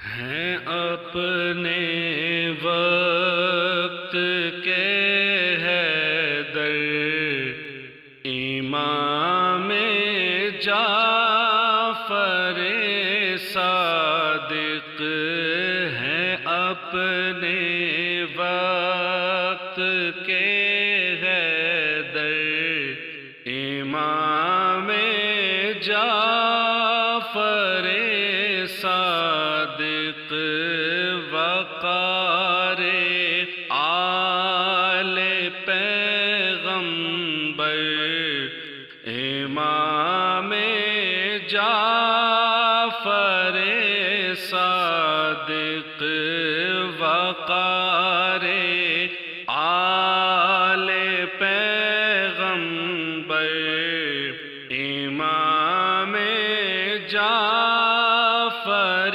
ہیں اپنے وقت کے حیدر امام جعفر صادق، ہیں اپنے وقت کے حیدر امام جعفر صادق، وقار آل پیغمبر امام جعفر صادق، وقار آل پیغمبر امام جعفر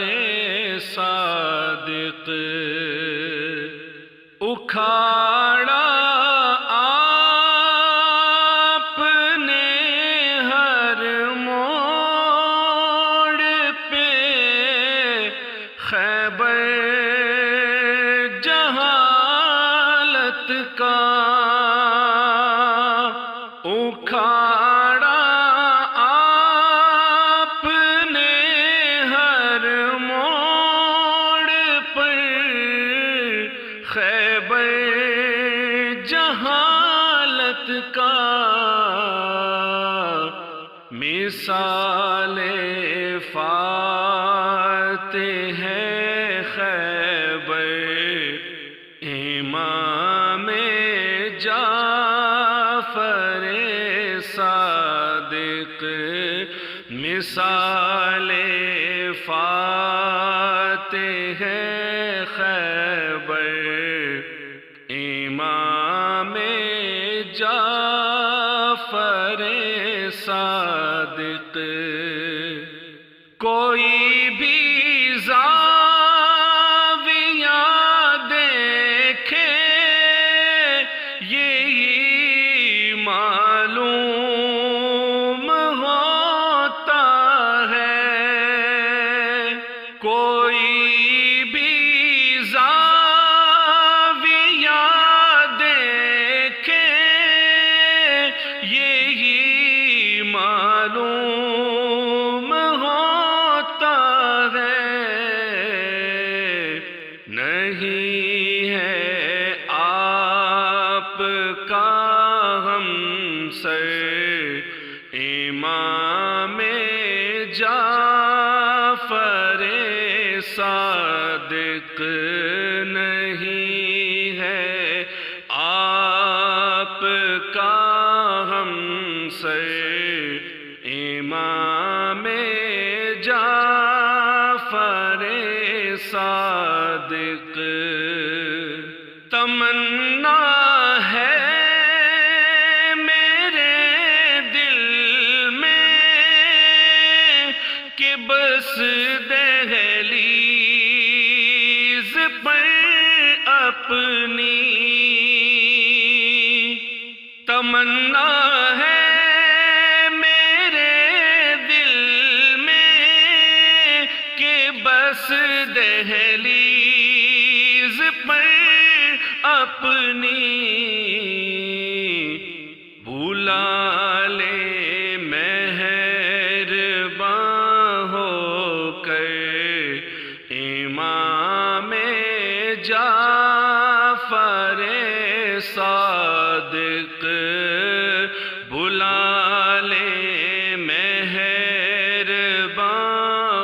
صادق، اکھاڑا آپ نے ہر موڑ پہ خیبر جہالت کا، اکھاڑا آپ نے ہر موڑ پر خیبر جہالت کا، مثال فاتح ہے خیبر امام جعفر صادق، مثال فاتح ہے خیبر امام جعفر صادق، کوئی بھی زاویہ دیکھے یہی معلوم ہوتا ہے، کوئی بھی زاویہ دیکھے یہی معلوم ہوتا ہے، نہیں ہے آپ کا ہمسر امام جعفر صادق، نہیں ہے آپ کا ہمسر امام جعفر صادق، تمنا ہے میرے دل میں کہ بس دہلیز پر اپنی، تمنا ہے میرے دل میں کہ بس دہلیز پر اپنی بلا لے مہرباں ہو کر امام جعفر صادق، بلا لے مہرباں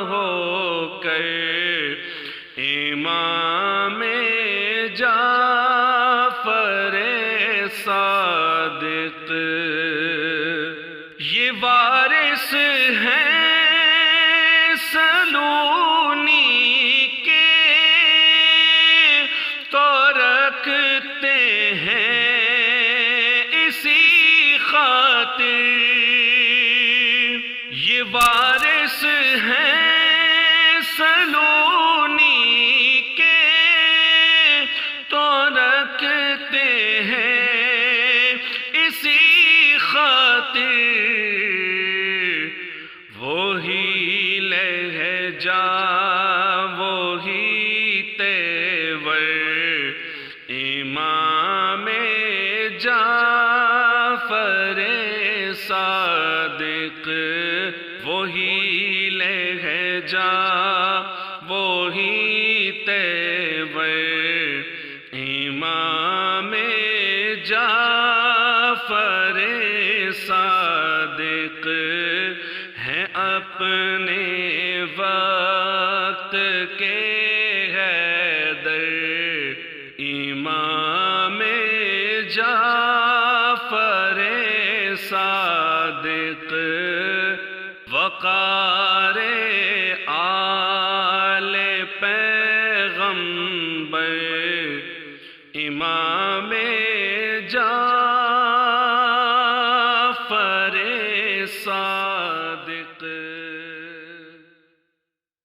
ہو کر امام جعفر صادق، یہ وارث ہیں سلونی کے تو رکھتے ہیں اسی خاطر، یہ وارث ہیں سلونی کے تو رکھتے ہیں اسی خاطر، وہی لہجہ جا وہی تیور امام جعفر صادق ہیں اپنے وقت کے حیدر امام جعفر صادق وقار آل پیغمبر امام